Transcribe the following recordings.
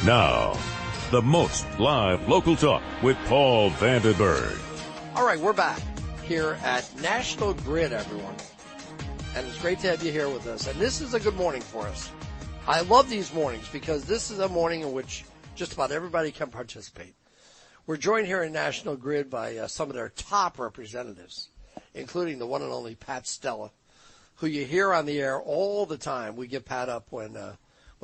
Now, the most live local talk with Paul Vandenburgh. All right, we're back here at National Grid, everyone. And it's great to have you here with us. And this is a good morning for us. I love these mornings because this is a morning in which just about everybody can participate. We're joined here in National Grid by some of their top representatives, including the one and only Pat Stella, who you hear on the air all the time. We get Pat up when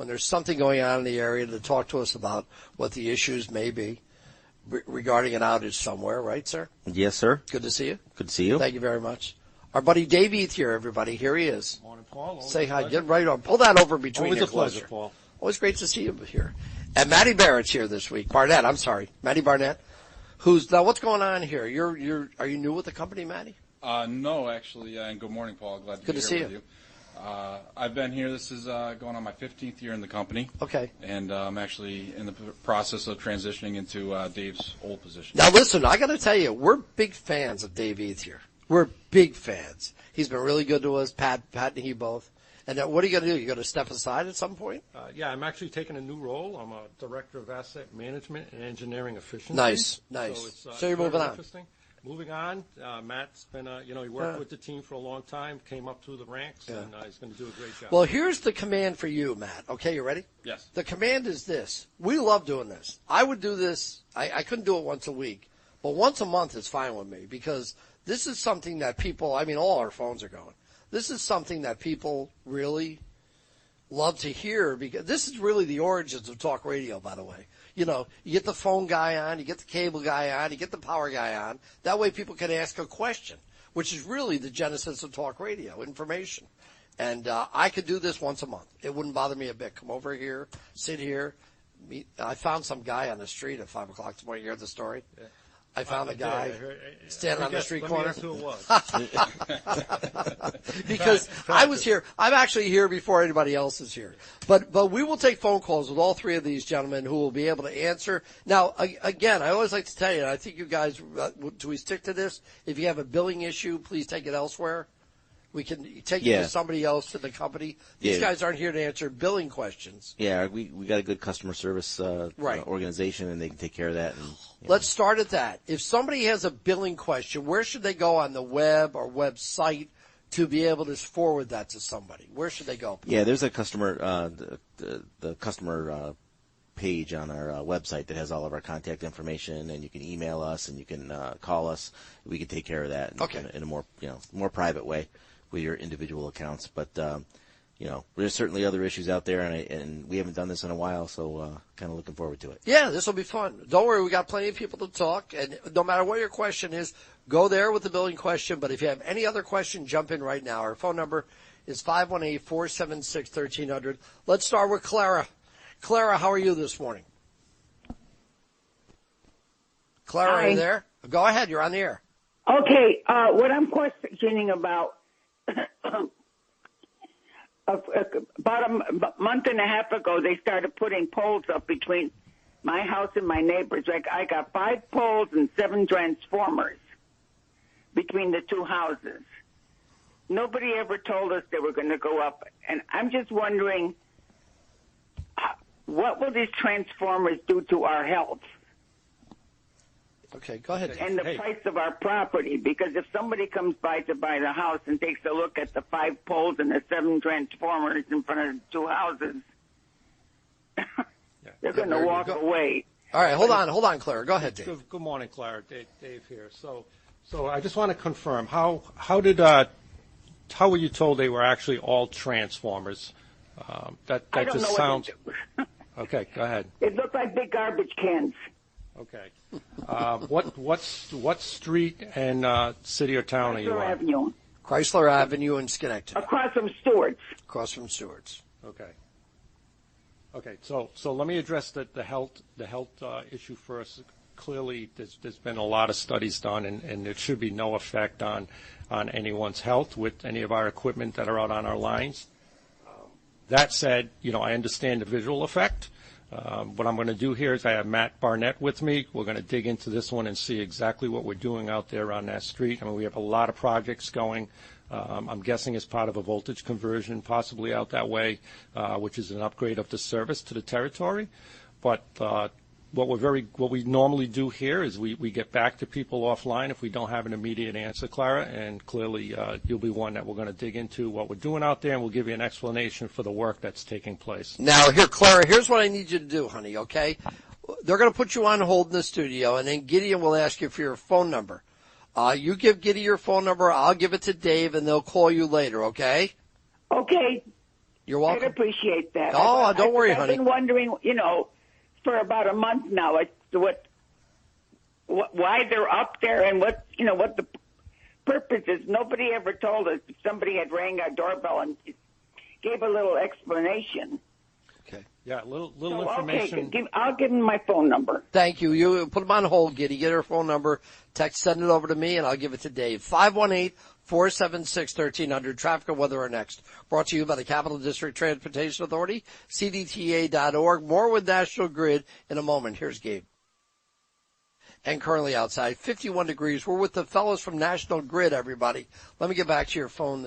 there's something going on in the area to talk to us about what the issues may be regarding an outage somewhere, right, sir? Yes, sir. Good to see you. Good to see you. Thank you very much. Our buddy Dave Ethier, everybody. Here he is. Morning, Paul. Say hi. Get right on. Pull that over between Always your a pleasure, closer. Paul. Always great to see you here. And Matty Barrett's here this week. Barnett, I'm sorry. Matty Barnett. Who's now? What's going on here? Are you new with the company, Matty? No, actually. And good morning, Paul. Glad to be here with you. I've been here. This is going on my 15th year in the company. Okay. And I'm actually in the process of transitioning into Dave's old position. Now, listen, I got to tell you, we're big fans of Dave Ethier. We're big fans. He's been really good to us, Pat and he both. And what are you going to do? You going to step aside at some point? Yeah, I'm actually taking a new role. I'm a director of asset management and engineering efficiency. Nice. So you're moving on. Interesting. Moving on. Matt's been, he worked with the team for a long time, came up through the ranks, and he's going to do a great job. Well, here's the command for you, Matt. Okay, you ready? Yes. The command is this. We love doing this. I would do this. I couldn't do it once a week, but once a month is fine with me because this is something that people, all our phones are going. This is something that people really love to hear because this is really the origins of talk radio, by the way. You get the phone guy on, you get the cable guy on, you get the power guy on. That way people can ask a question, which is really the genesis of talk radio, information. And I could do this once a month. It wouldn't bother me a bit. Come over here, sit here. I found some guy on the street at 5 o'clock this morning. You heard the story? Yeah. I found a guy standing on the street corner. Let me guess who it was. Because I was here. I'm actually here before anybody else is here. But we will take phone calls with all three of these gentlemen who will be able to answer. Now, again, I always like to tell you, and I think you guys, do we stick to this? If you have a billing issue, please take it elsewhere. We can take it to somebody else in the company. These guys aren't here to answer billing questions. Yeah, we got a good customer service organization, and they can take care of that. And, Let's start at that. If somebody has a billing question, where should they go on the web or website to be able to forward that to somebody? Where should they go? Yeah, there's a customer the customer page on our website that has all of our contact information, and you can email us and you can call us. We can take care of that in a more private way with your individual accounts. But there's certainly other issues out there, and we haven't done this in a while, so kind of looking forward to it. Yeah, this will be fun. Don't worry, we got plenty of people to talk, and no matter what your question is, go there with the billing question. But if you have any other question, jump in right now. Our phone number is 518-476-1300. Let's start with Clara. Clara, how are you this morning? Clara, are you there? Go ahead, you're on the air. Okay, what I'm questioning about, about a month and a half ago, they started putting poles up between my house and my neighbor's. Like, I got 5 poles and 7 transformers between the 2 houses. Nobody ever told us they were going to go up, and I'm just wondering, what will these transformers do to our health? Okay, go ahead. And the price of our property, because if somebody comes by to buy the house and takes a look at the 5 poles and the 7 transformers in front of the 2 houses, they're going to walk away. All right, hold on, Clara. Go ahead, Dave. Good morning, Clara. Dave here. So I just want to confirm, how were you told they were actually all transformers? That I don't just know sounds. What they do. Okay, go ahead. It looked like big garbage cans. Okay. What street and city or town are you on? Avenue. Chrysler Avenue in Schenectady. Across from Stewart's. Across from Stewart's. Okay. So let me address the health issue first. Clearly, there's been a lot of studies done, and there should be no effect on anyone's health with any of our equipment that are out on our lines. That said, I understand the visual effect. What I'm going to do here is I have Matt Barnett with me. We're going to dig into this one and see exactly what we're doing out there on that street. I mean, we have a lot of projects going. I'm guessing as part of a voltage conversion, possibly out that way, which is an upgrade of the service to the territory. But what we normally do here is we get back to people offline if we don't have an immediate answer, Clara, and clearly you'll be one that we're going to dig into what we're doing out there, and we'll give you an explanation for the work that's taking place. Now, here, Clara, here's what I need you to do, honey, okay? They're going to put you on hold in the studio, and then Gideon will ask you for your phone number. You give Giddy your phone number, I'll give it to Dave, and they'll call you later, okay? Okay. You're welcome. I'd appreciate that. Oh, don't worry, honey. I've been wondering, for about a month now, why they're up there and what the purpose is. Nobody ever told us. Somebody had rang our doorbell and gave a little explanation. Okay. Yeah, little information. Okay, I'll give him my phone number. Thank you. You put them on hold, Giddy. Get her phone number. Send it over to me, and I'll give it to Dave. 518-476-1300. Traffic and weather are next. Brought to you by the Capital District Transportation Authority, CDTA.org. More with National Grid in a moment. Here's Gabe. And currently outside, 51 degrees. We're with the fellows from National Grid, everybody. Let me get back to your phone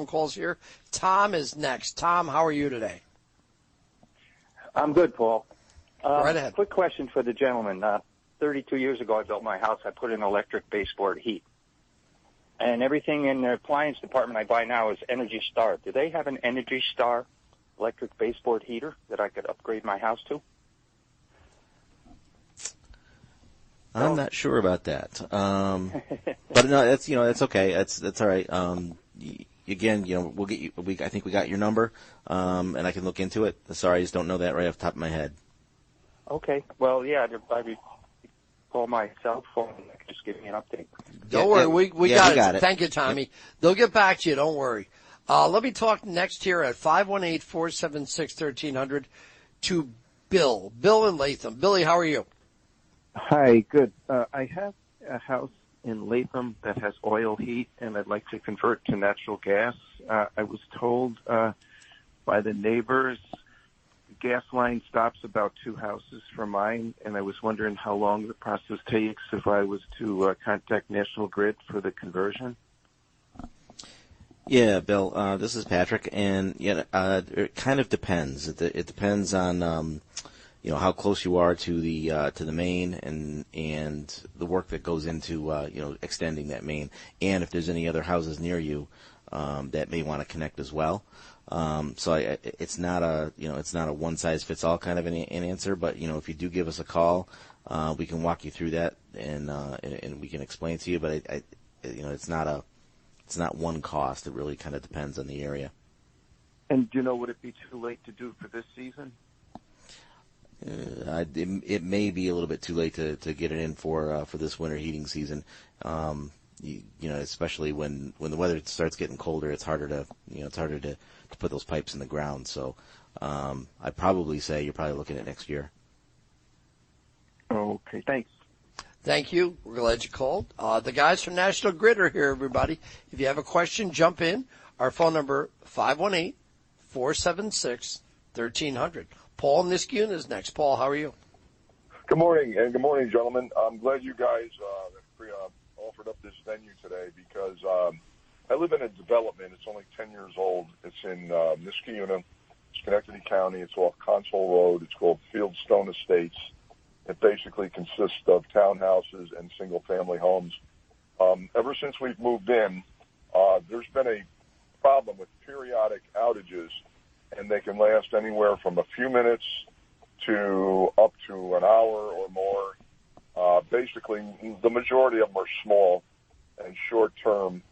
calls here. Tom is next. Tom, how are you today? I'm good, Paul. Right ahead. Quick question for the gentleman. 32 years ago, I built my house. I put in electric baseboard heat. And everything in the appliance department I buy now is Energy Star. Do they have an Energy Star electric baseboard heater that I could upgrade my house to? I'm not sure about that. But no, that's okay. That's all right. Again, we'll get you. I think we got your number, and I can look into it. Sorry, I just don't know that right off the top of my head. Okay. Well, yeah, I call my cell phone and just give me an update. Don't worry, we got it. Thank you, Tommy. Yep. They'll get back to you. Don't worry. Let me talk next here at 518-476-1300 to Bill. Bill in Latham. Billy, how are you? Hi, good. I have a house in Latham that has oil heat, and I'd like to convert to natural gas. I was told by the neighbors the gas line stops about 2 houses from mine, and I was wondering how long the process takes if I was to contact National Grid for the conversion. Yeah, Bill, this is Patrick, and it kind of depends. It depends on how close you are to the main and the work that goes into extending that main, and if there's any other houses near you that may want to connect as well. So it's not a one size fits all kind of an answer, but if you do give us a call, we can walk you through that and we can explain to you. But it's not one cost. It really kind of depends on the area. And would it be too late to do for this season? It may be a little bit too late to get it in for this winter heating season. Especially when the weather starts getting colder, it's harder to put those pipes in the ground. So I'd probably say you're probably looking at next year. Okay, thanks. Thank you. We're glad you called. The guys from National Grid are here, everybody. If you have a question, jump in. Our phone number, 518-476-1300. Paul Niskun is next. Paul, how are you? Good morning, and good morning, gentlemen. I'm glad you guys offered up this venue today because I live in a development. It's only 10 years old. It's in Niskayuna, Schenectady County. It's off Console Road. It's called Fieldstone Estates. It basically consists of townhouses and single-family homes. Ever since we've moved in, there's been a problem with periodic outages, and they can last anywhere from a few minutes to up to an hour or more. Basically, the majority of them are small and short-term,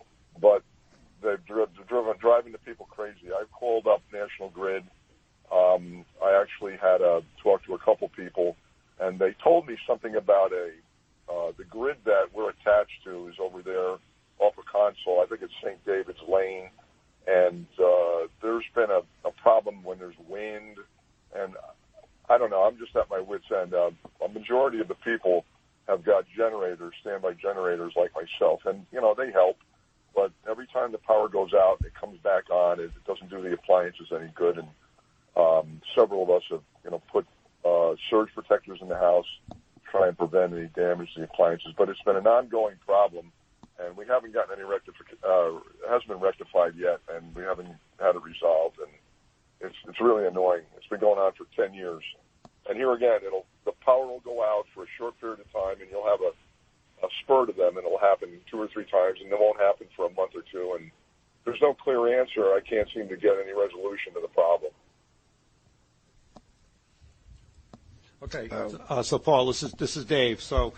but they're driving the people crazy. I've called up National Grid. I actually had to talk to a couple people, and they told me something about the grid that we're attached to is over there off of Console. I think it's St. David's Lane. And there's been a problem when there's wind, and I don't know. I'm just at my wit's end. A majority of the people have got generators, standby generators like myself, and, they help. But every time the power goes out, it comes back on. It doesn't do the appliances any good. And several of us have, put surge protectors in the house to try and prevent any damage to the appliances. But it's been an ongoing problem. And we haven't gotten any it hasn't been rectified yet, and we haven't had it resolved. And it's really annoying. It's been going on for 10 years. And here again, the power will go out for a short period of time, and you'll have a spurt of them, and it'll happen 2 or 3 times, and it won't happen for a month or two. And there's no clear answer. I can't seem to get any resolution to the problem. Okay. So Paul, this is Dave. So,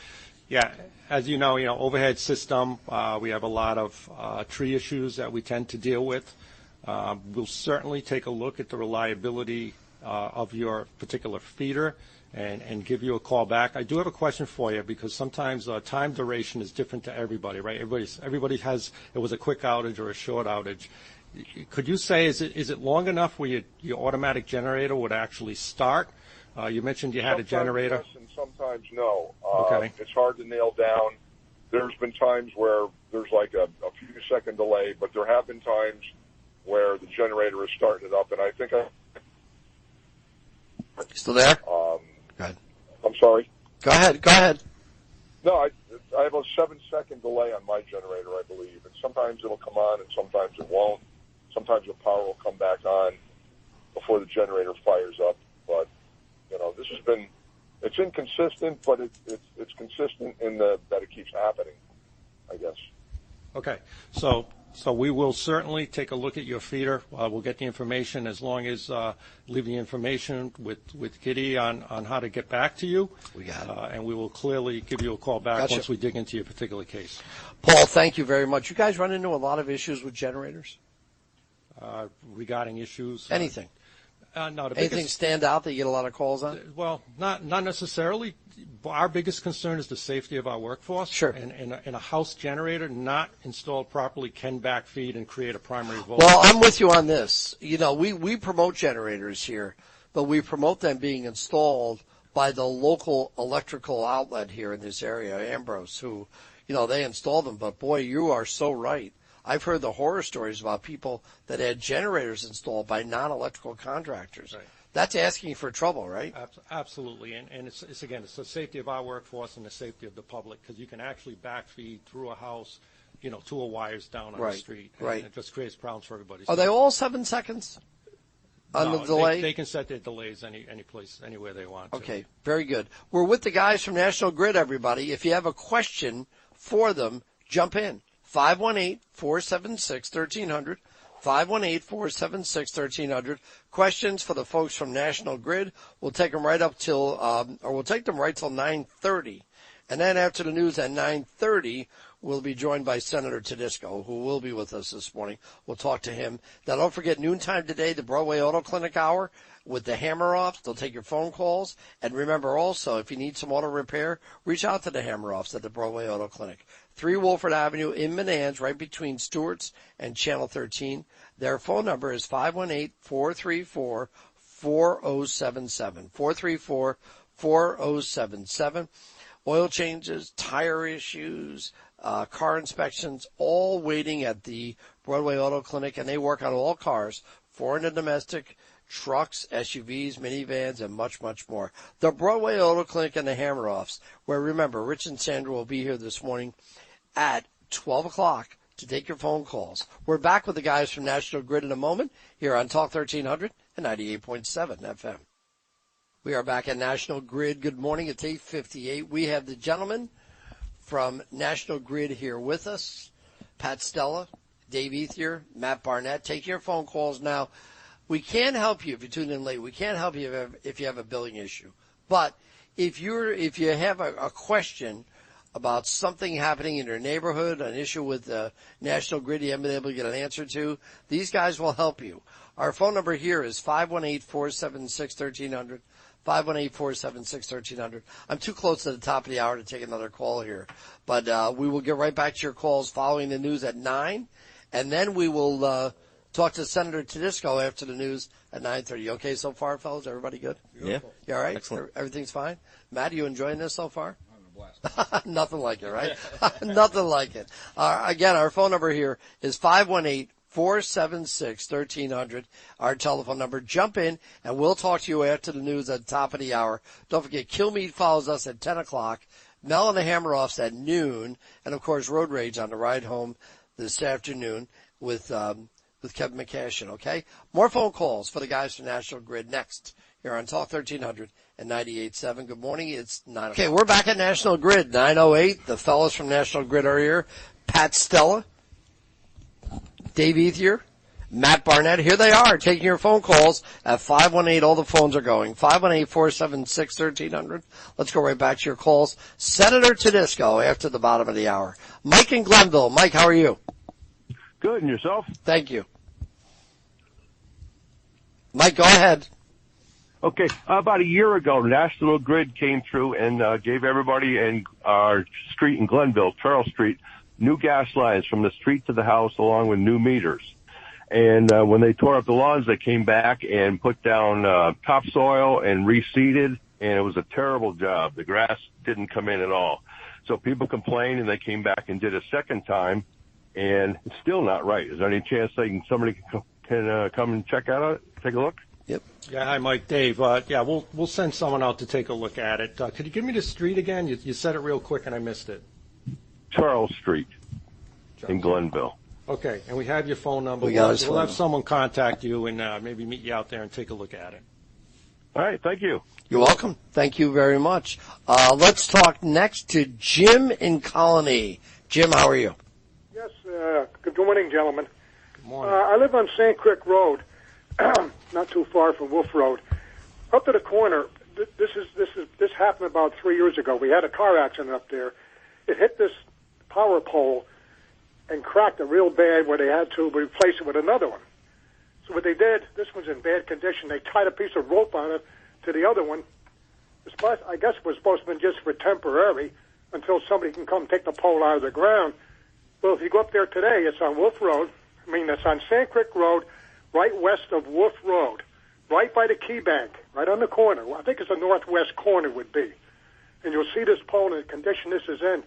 yeah, as you know, overhead system. We have a lot of tree issues that we tend to deal with. We'll certainly take a look at the reliability of your particular feeder and give you a call back. I do have a question for you because sometimes time duration is different to everybody, right? Everybody has, it was a quick outage or a short outage. Could you say, is it long enough where your automatic generator would actually start? You mentioned you had sometimes a generator. Yes, and sometimes no. Okay. It's hard to nail down. There's been times where there's like a few second delay, but there have been times where the generator is starting it up, and I think Still there? Go ahead. I'm sorry? Go ahead. No, I have a 7-second delay on my generator, I believe, and sometimes it'll come on and sometimes it won't. Sometimes the power will come back on before the generator fires up, but this has been, it's inconsistent, but it's consistent in that it keeps happening, I guess. Okay. So we will certainly take a look at your feeder. We'll get the information as long as leave the information with Kitty on how to get back to you. We got it. And we will clearly give you a call back once we dig into your particular case. Paul, thank you very much. You guys run into a lot of issues with generators? Regarding issues? Anything? No. Anything stand out that you get a lot of calls on? Well, not necessarily. Our biggest concern is the safety of our workforce. Sure. And a house generator not installed properly can backfeed and create a primary voltage. Well, I'm with you on this. We promote generators here, but we promote them being installed by the local electrical outlet here in this area, Ambrose, who, they install them. But, boy, you are so right. I've heard the horror stories about people that had generators installed by non-electrical contractors. Right. That's asking for trouble, right? Absolutely, and it's the safety of our workforce and the safety of the public, because you can actually backfeed through a house, 2 wires down on the street, and it just creates problems for everybody. Are they all 7 seconds on the delay? They can set their delays any place, anywhere they want to. Okay, very good. We're with the guys from National Grid, everybody. If you have a question for them, jump in. 518-476-1300. 518-476-1300. Questions for the folks from National Grid. We'll take them right up till, we'll take them right till 9:30. And then after the news at 9:30, we'll be joined by Senator Tedisco, who will be with us this morning. We'll talk to him. Now, don't forget, noontime today, the Broadway Auto Clinic hour with the Hammer-Offs. They'll take your phone calls. And remember also, if you need some auto repair, reach out to the Hammer-Offs at the Broadway Auto Clinic. 3 Wolford Avenue in Manans, right between Stewart's and Channel 13. Their phone number is 518-434-4077. 434-4077. Oil changes, tire issues, car inspections, all waiting at the Broadway Auto Clinic, and they work on all cars, foreign and domestic, trucks, SUVs, minivans, and much, much more. The Broadway Auto Clinic and the Hammer-Offs, where, remember, Rich and Sandra will be here this morning at 12 o'clock to take your phone calls. We're back with the guys from National Grid in a moment here on Talk 1300 and 98.7 FM. We are back at National Grid. Good morning. It's 8:58. We have the gentleman from National Grid here with us, Pat Stella, Dave Ethier, Matt Barnett. Take your phone calls now. We can't help you if you tune in late. We can't help you if you have a billing issue. But if you have a question about something happening in your neighborhood, an issue with National Grid you haven't been able to get an answer to, these guys will help you. Our phone number here is 518-476-1300. 518-476-1300. I'm too close to the top of the hour to take another call here. But we will get right back to your calls following the news at 9. And then we will talk to Senator Tedisco after the news at 9:30. Okay so far, fellas? Everybody good? Yeah. You all right? Excellent. Everything's fine? Matt, you enjoying this so far? Nothing like it, right? Nothing like it. Again, our phone number here is 518-476-1300. Our telephone number. Jump in, and we'll talk to you after the news at the top of the hour. Don't forget, Kilmeade follows us at 10 o'clock. Mel and the Hammer-Offs at noon. And, of course, Road Rage on the ride home this afternoon with with Kevin McCashin, okay? More phone calls for the guys from National Grid next here on Talk 1300 and 98.7. Good morning. It's 9. Okay, we're back at National Grid, 9:08. The fellas from National Grid are here. Pat Stella, Dave Ethier, Matt Barnett. Here they are taking your phone calls at 518. All the phones are going. 518-476-1300. Let's go right back to your calls. Senator Tedesco after the bottom of the hour. Mike in Glenville. Mike, how are you? Good, and yourself? Thank you. Mike, go ahead. Okay, about a year ago, National Grid came through and gave everybody in our street in Glenville, Charles Street, new gas lines from the street to the house along with new meters. And when they tore up the lawns, they came back and put down topsoil and reseeded, and it was a terrible job. The grass didn't come in at all. So people complained, and they came back and did a second time, and it's still not right. Is there any chance somebody can come and check out it, take a look? Yep. Yeah, hi, Mike. Dave. Yeah, we'll send someone out to take a look at it. Could you give me the street again? You said it real quick, and I missed it. Charles Street in Glenville. Okay, and we have your phone number. We'll have someone contact you and maybe meet you out there and take a look at it. All right, thank you. You're welcome. Thank you very much. Let's talk next to Jim in Colony. Jim, how are you? Yes, good morning, gentlemen. Good morning. I live on Sand Creek Road, not too far from Wolf Road. Up to the corner, this happened about 3 years ago. We had a car accident up there. It hit this power pole and cracked it real bad where they had to replace it with another one. So what they did, this one's in bad condition, they tied a piece of rope on it to the other one. I guess it was supposed to be just for temporary until somebody can come take the pole out of the ground. Well, if you go up there today, it's on Wolf Road. It's on Sand Creek Road, right west of Wolf Road, right by the Key Bank, right on the corner. I think it's the northwest corner would be. And you'll see this pole and the condition this is in.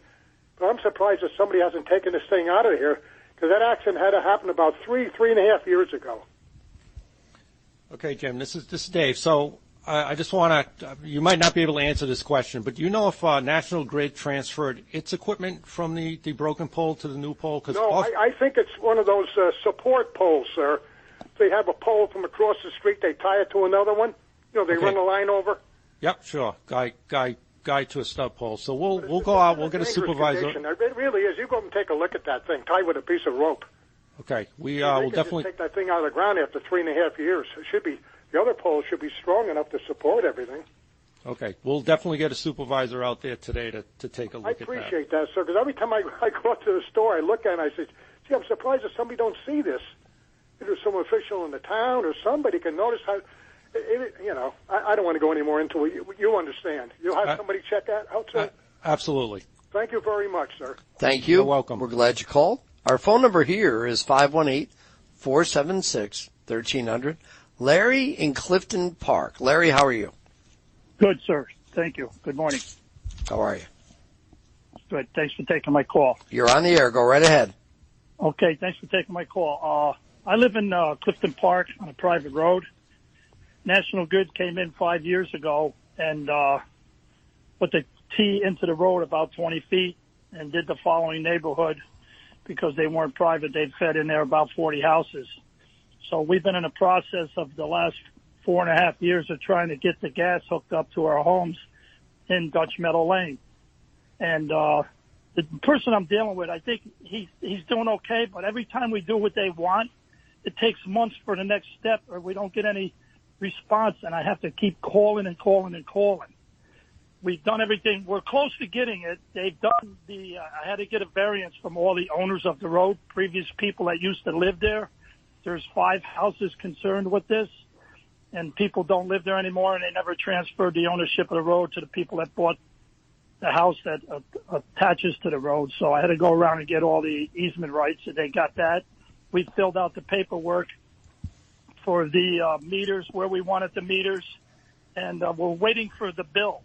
But I'm surprised that somebody hasn't taken this thing out of here, because that accident had to happen about three and a half years ago. Okay, Jim, this is Dave. So I just want to, you might not be able to answer this question, but do you know if National Grid transferred its equipment from the broken pole to the new pole? No, I think it's one of those support poles, sir. They have a pole from across the street, they tie it to another one. They run the line over. Yep, sure. Guy to a stub pole. So we'll go out. We'll get a supervisor. Condition. It really is. You go up and take a look at that thing, tied with a piece of rope. Okay, we'll definitely take that thing out of the ground after 3.5 years. It should be, the other pole should be strong enough to support everything. Okay, we'll definitely get a supervisor out there today to take a look at that. I appreciate that, sir, because every time I go up to the store, I look at it and I say, gee, I'm surprised that somebody don't see this. Either some official in the town or somebody can notice how. I don't want to go any more into it. You understand. You'll have somebody check that out, sir? Absolutely. Thank you very much, sir. Thank you. You're welcome. We're glad you called. Our phone number here is 518-476-1300. Larry in Clifton Park. Larry, how are you? Good, sir. Thank you. Good morning. How are you? Good. Thanks for taking my call. You're on the air. Go right ahead. Okay. Thanks for taking my call. I live in Clifton Park on a private road. National Grid came in 5 years ago and put the T into the road about 20 feet and did the following neighborhood because they weren't private. They'd fed in there about 40 houses. So we've been in a process of the last 4.5 years of trying to get the gas hooked up to our homes in Dutch Meadow Lane. And the person I'm dealing with, I think he's doing okay, but every time we do what they want, it takes months for the next step or we don't get any response, and I have to keep calling and calling and calling. We've done everything. We're close to getting it. They've done I had to get a variance from all the owners of the road, previous people that used to live there. There's 5 houses concerned with this, and people don't live there anymore, and they never transferred the ownership of the road to the people that bought the house that attaches to the road. So I had to go around and get all the easement rights, and they got that. We filled out the paperwork for the meters, where we wanted the meters, and we're waiting for the bill.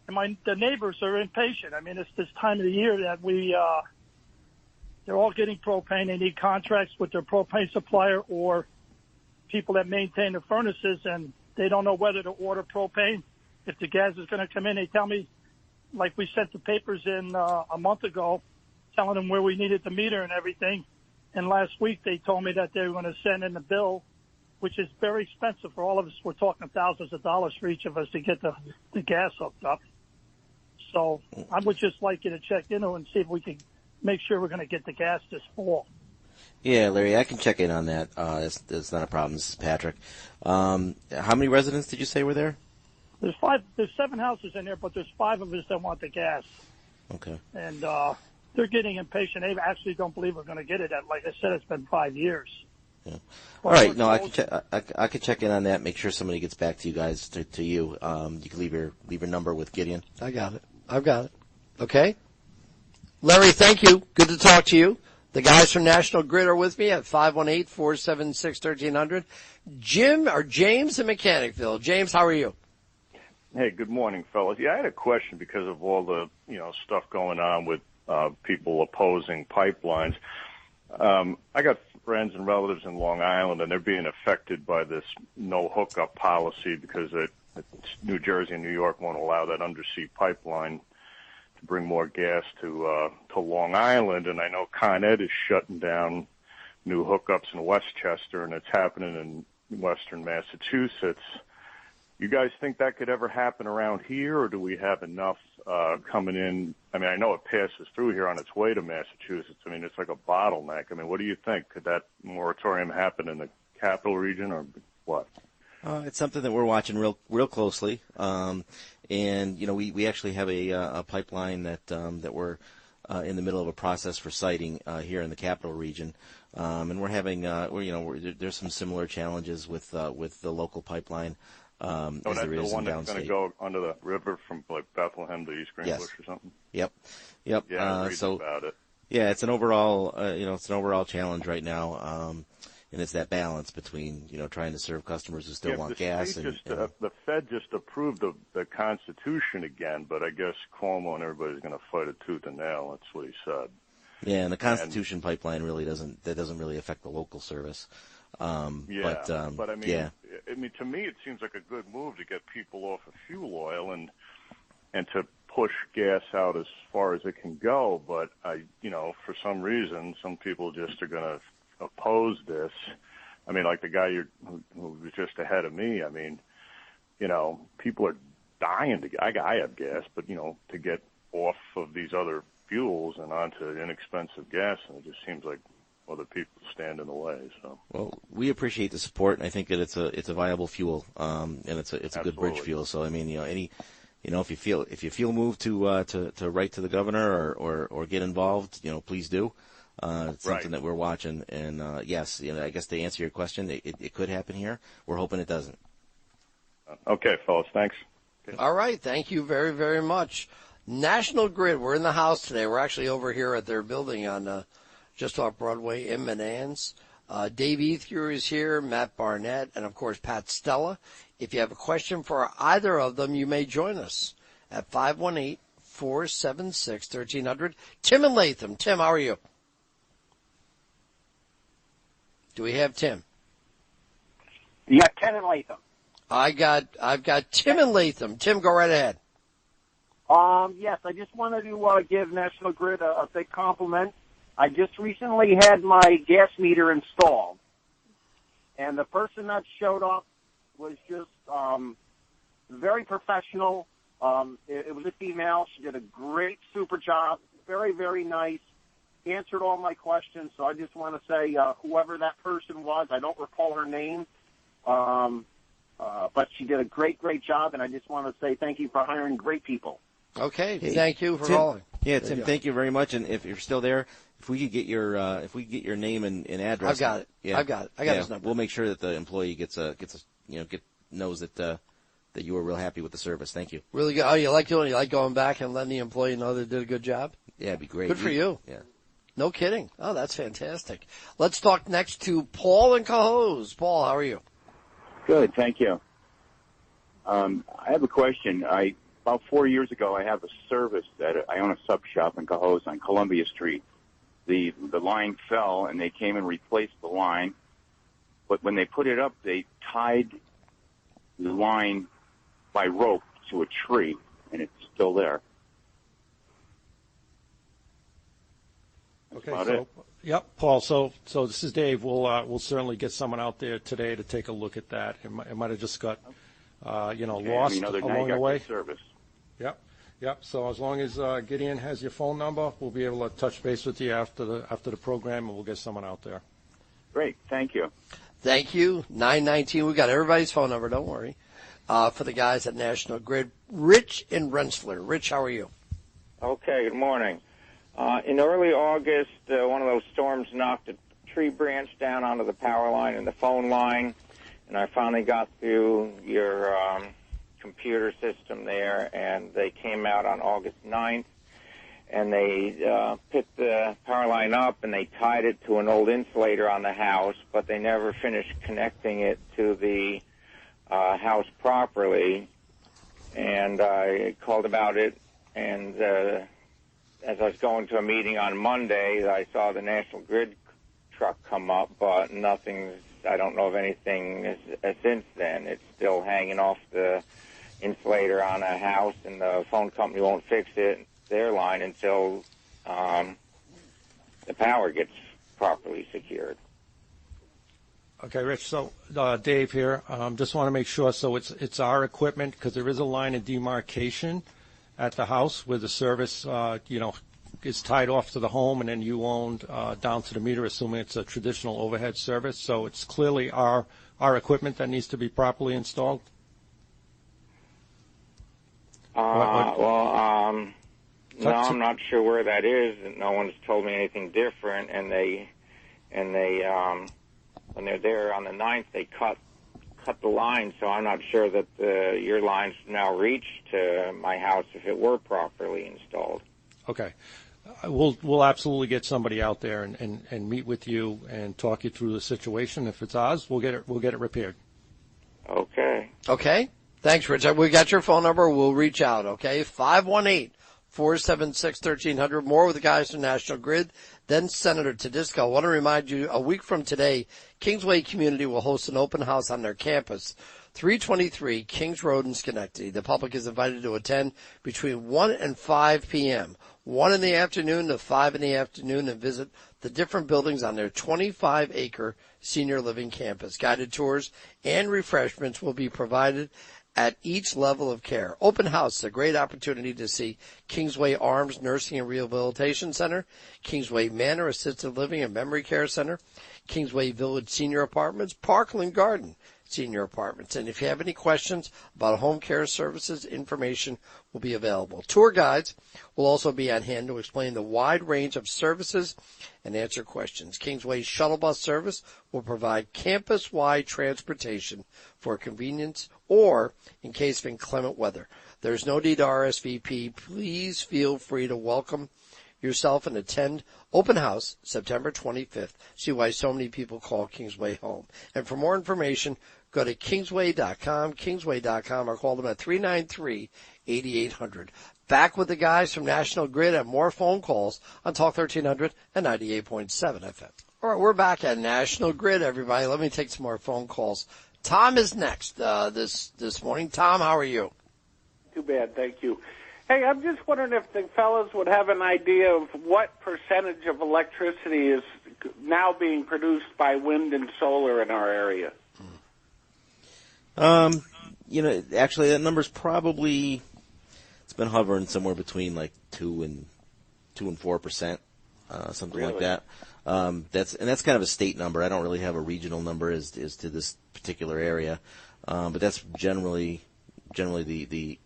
And the neighbors are impatient. It's this time of the year that they're all getting propane. They need contracts with their propane supplier or people that maintain the furnaces, and they don't know whether to order propane. If the gas is going to come in, they tell me, like we sent the papers in a month ago, telling them where we needed the meter and everything. And last week they told me that they were going to send in a bill, which is very expensive for all of us. We're talking thousands of dollars for each of us to get the gas hooked up. So I would just like you to check into and see if we can make sure we're going to get the gas this fall. Yeah, Larry, I can check in on that. It's not a problem. This is Patrick. How many residents did you say were there? There's 7 houses in there, but there's 5 of us that want the gas. Okay. And they're getting impatient. They actually don't believe we're going to get it. Like I said, it's been 5 years. Yeah. All right. No, I can check in on that. Make sure somebody gets back to you guys. To you. You can leave your number with Gideon. I got it. I've got it. Okay. Larry, thank you. Good to talk to you. The guys from National Grid are with me at 518-476-1300. James in Mechanicville. James, how are you? Hey, good morning, fellas. Yeah, I had a question because of all the, stuff going on with people opposing pipelines. I got friends and relatives in Long Island, and they're being affected by this no hookup policy because New Jersey and New York won't allow that undersea pipeline to bring more gas to Long Island. And I know Con Ed is shutting down new hookups in Westchester, and it's happening in western Massachusetts. You guys think that could ever happen around here, or do we have enough coming in? I mean, I know it passes through here on its way to Massachusetts. I mean, it's like a bottleneck. I mean, what do you think? Could that moratorium happen in the capital region, or what? It's something that we're watching real closely. And we actually have a pipeline that we're in the middle of a process for siting here in the capital region. And we're having there's some similar challenges with the local pipeline. As there is the one in that's downstate. going to go under the river from like Bethlehem to East Greenbush or something. Yep. Yeah, I read about it. Yeah, it's an overall challenge right now, and it's that balance between trying to serve customers who still want gas the Fed just approved the Constitution again, but I guess Cuomo and everybody's going to fight it tooth and nail. That's what he said. Yeah, and the Constitution pipeline really doesn't really affect the local service. But I mean, yeah. To me, it seems like a good move to get people off of fuel oil and to push gas out as far as it can go. But for some reason, some people just are going to oppose this. I mean, like the guy who was just ahead of me. I mean, people are dying I have gas, but to get off of these other fuels and onto inexpensive gas, and it just seems like other people stand in the way. So, well, we appreciate the support, and I think that it's a viable fuel, and it's a good bridge fuel. So, I mean, if you feel moved to write to the governor or get involved, please do. It's something that we're watching, and yes, I guess to answer your question, it could happen here. We're hoping it doesn't. Okay, fellas, thanks. Okay. All right, thank you very, very much. National Grid, we're in the house today. We're actually over here at their building on just off Broadway in Manans. Dave Ethier is here, Matt Barnett, and, of course, Pat Stella. If you have a question for either of them, you may join us at 518-476-1300. Tim in Latham. Tim, how are you? Do we have Tim? You got Ken in Latham. I've got Tim in Latham. Tim, go right ahead. Yes, I just wanted to give National Grid a big compliment. I just recently had my gas meter installed, and the person that showed up was just very professional. It was a female. She did a great, super job. Very, very nice. Answered all my questions. So I just want to say, whoever that person was, I don't recall her name, but she did a great, great job, and I just want to say thank you for hiring great people. Okay, thank you for calling. Yeah, Tim, thank you very much. And if you're still there, if we could get your name and address, I've got it. Yeah, I've got it. I got his number. We'll make sure that the employee knows that you were real happy with the service. Thank you. Really good. Oh, you like going back and letting the employee know they did a good job? Yeah, it'd be great. Good for you. Yeah. No kidding. Oh, that's fantastic. Let's talk next to Paul in Cohoes. Paul, how are you? Good, thank you. I have a question. About 4 years ago, I have a service that I own a sub shop in Cohoes on Columbia Street. The line fell, and they came and replaced the line. But when they put it up, they tied the line by rope to a tree, and it's still there. Okay, Yep, Paul. So this is Dave. We'll certainly get someone out there today to take a look at that. It might have just got lost along the way. Service. Yep. So as long as Gideon has your phone number, we'll be able to touch base with you after the program, and we'll get someone out there. Great. Thank you. Thank you. 919. We got everybody's phone number. Don't worry. For the guys at National Grid, Rich in Rensselaer. Rich, how are you? Okay. Good morning. In early August, one of those storms knocked a tree branch down onto the power line and the phone line, and I finally got through your computer system there, and they came out on August 9th, and they picked the power line up, and they tied it to an old insulator on the house, but they never finished connecting it to the house properly, and I called about it, and as I was going to a meeting on Monday, I saw the National Grid truck come up, but nothing, I don't know of anything since then. It's still hanging off the insulator on a house, and the phone company won't fix their line until the power gets properly secured. Okay, Rich. So Dave here. Just want to make sure. So it's our equipment, because there is a line of demarcation at the house where the service, is tied off to the home, and then you owned down to the meter, assuming it's a traditional overhead service. So it's clearly our equipment that needs to be properly installed. No, I'm not sure where that is. No one's told me anything different, and they when they're there on the 9th, they cut the line, so I'm not sure that your lines now reach to my house if it were properly installed. Okay. We'll absolutely get somebody out there and meet with you and talk you through the situation. If it's ours, we'll get it repaired. Okay. Okay. Thanks, Rich. We got your phone number. We'll reach out, okay? 518-476-1300. More with the guys from National Grid. Then Senator Tedisco. I want to remind you, a week from today, Kingsway Community will host an open house on their campus, 323 Kings Road in Schenectady. The public is invited to attend between 1 and 5 p.m., 1 in the afternoon to 5 in the afternoon, and visit the different buildings on their 25-acre senior living campus. Guided tours and refreshments will be provided at each level of care. Open house is a great opportunity to see Kingsway Arms Nursing and Rehabilitation Center, Kingsway Manor Assisted Living and Memory Care Center, Kingsway Village Senior Apartments, Parkland Garden Senior Apartments. And if you have any questions about home care services, information will be available. Tour guides will also be on hand to explain the wide range of services and answer questions. Kingsway Shuttle Bus Service will provide campus-wide transportation for convenience or in case of inclement weather. There's no need to RSVP. Please feel free to welcome yourself and attend open house September 25th. See why so many people call Kingsway home. And for more information, go to kingsway.com, or call them at 393-8800. Back with the guys from National Grid and more phone calls on Talk 1300 and 98.7 FM. All right, we're back at National Grid, everybody. Let me take some more phone calls. Tom is next this morning. Tom, how are you? Too bad, thank you. Hey, I'm just wondering if the fellows would have an idea of what percentage of electricity is now being produced by wind and solar in our area. Actually, that number's probably, it's been hovering somewhere between like 2 and 4%, something Really? like that. That's kind of a state number. I don't really have a regional number as to this particular area, but that's generally the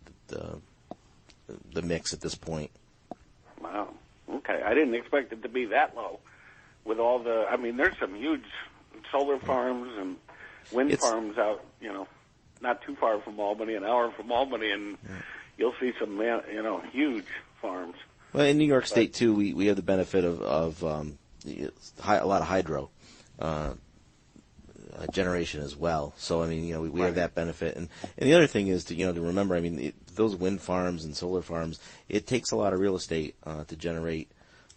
mix at this point. Wow. Okay, I didn't expect it to be that low. With all there's some huge solar farms and wind farms out, not too far from Albany, an hour from Albany, and you'll see some, huge farms. Well, in New York State too, we have the benefit of a lot of hydro generation as well. So we have that benefit, and the other thing is to remember. Those wind farms and solar farms, it takes a lot of real estate to generate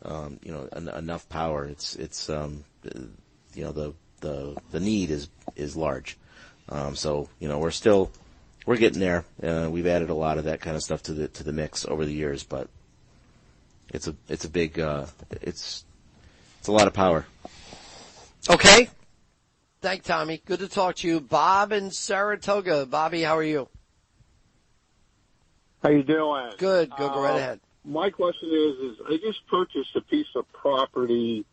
enough power. It's the need is large. So we're getting there. We've added a lot of that kind of stuff to the mix over the years, but it's a big It's a lot of power. Okay. Thank Tommy. Good to talk to you. Bob in Saratoga. Bobby, how are you? How you doing? Good. Go right ahead. My question is I just purchased a piece of property,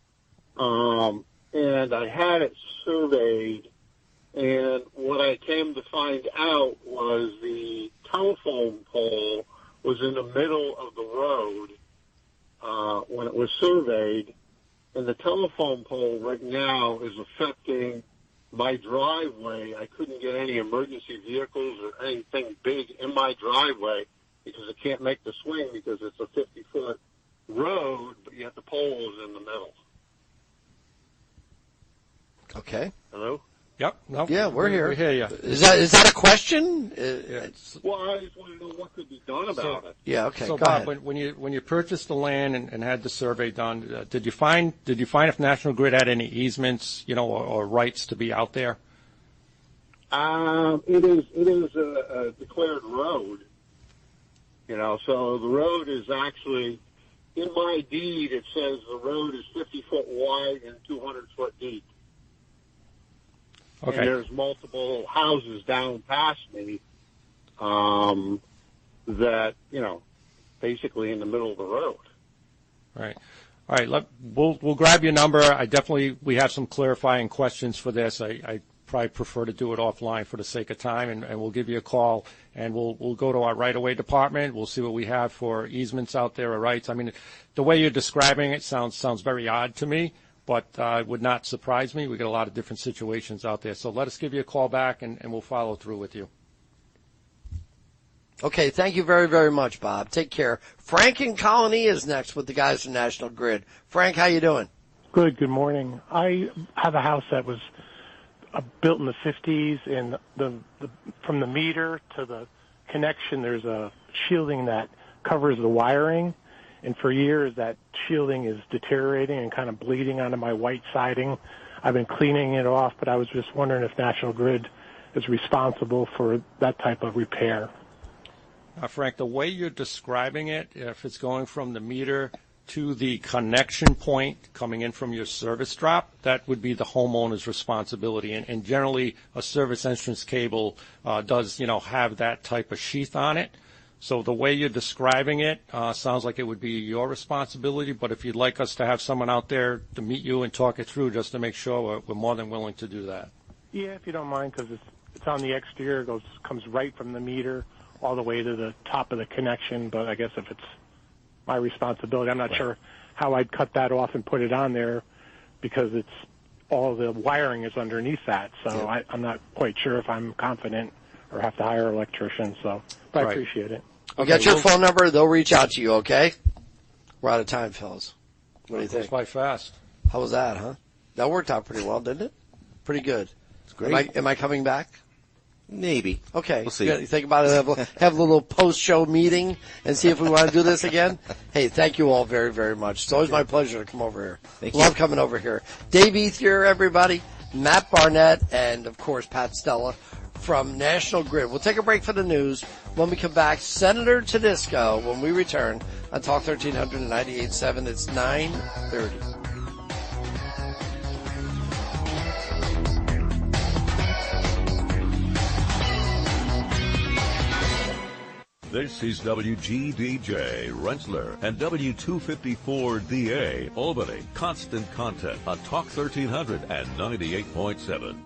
and I had it surveyed, and what I came to find out was the telephone pole was in the middle of the road when it was surveyed, and the telephone pole right now is affecting my driveway. I couldn't get any emergency vehicles or anything big in my driveway because I can't make the swing because it's a 50-foot road, but yet the pole is in the middle. Okay. Hello? Yep. Nope. Yeah, we're here. We hear you. Is that a question? Well, I just want to know what could be done about it. Yeah. Okay. So, go Bob, ahead. when you purchased the land and had the survey done, did you find if National Grid had any easements, or rights to be out there? It is a declared road. So the road is actually, in my deed, it says the road is 50 foot wide and 200 foot deep. Okay. And there's multiple houses down past me that, basically in the middle of the road. Right. All right. We'll grab your number. We have some clarifying questions for this. I probably prefer to do it offline for the sake of time, and we'll give you a call, and we'll go to our right-of-way department. We'll see what we have for easements out there or rights. I mean, the way you're describing it sounds very odd to me, but it would not surprise me. We get a lot of different situations out there. So let us give you a call back, and we'll follow through with you. Okay, thank you very, very much, Bob. Take care. Frank in Colony is next with the guys from National Grid. Frank, how you doing? Good morning. I have a house that was built in the 50s, and from the meter to the connection, there's a shielding that covers the wiring, and for years that shielding is deteriorating and kind of bleeding onto my white siding. I've been cleaning it off, but I was just wondering if National Grid is responsible for that type of repair. Frank, the way you're describing it, if it's going from the meter to the connection point coming in from your service drop, that would be the homeowner's responsibility. And generally, a service entrance cable does, have that type of sheath on it. So the way you're describing it sounds like it would be your responsibility. But if you'd like us to have someone out there to meet you and talk it through just to make sure, we're more than willing to do that. Yeah, if you don't mind, because it's on the exterior, comes right from the meter all the way to the top of the connection. But I guess if it's my responsibility, I'm not sure how I'd cut that off and put it on there because all the wiring is underneath that. So I'm not quite sure if I'm confident or have to hire an electrician. So, but I appreciate it. I'll get your phone number. They'll reach out to you, okay? We're out of time, fellas. What do you think? Goes by fast. How was that, huh? That worked out pretty well, didn't it? Pretty good. It's great. Am I coming back? Maybe. Okay. We'll see. You think about it, have a little post-show meeting and see if we want to do this again. Hey, thank you all very, very much. It's always my pleasure to come over here. Love coming over here. Dave Ethier, everybody, Matt Barnett, and, of course, Pat Stella from National Grid. We'll take a break for the news. When we come back, Senator Tedesco, when we return on Talk 1300 and 98.7, it's 9:30. This is WGDJ Rensselaer and W254DA Albany. Constant content on Talk 1300 and 98.7.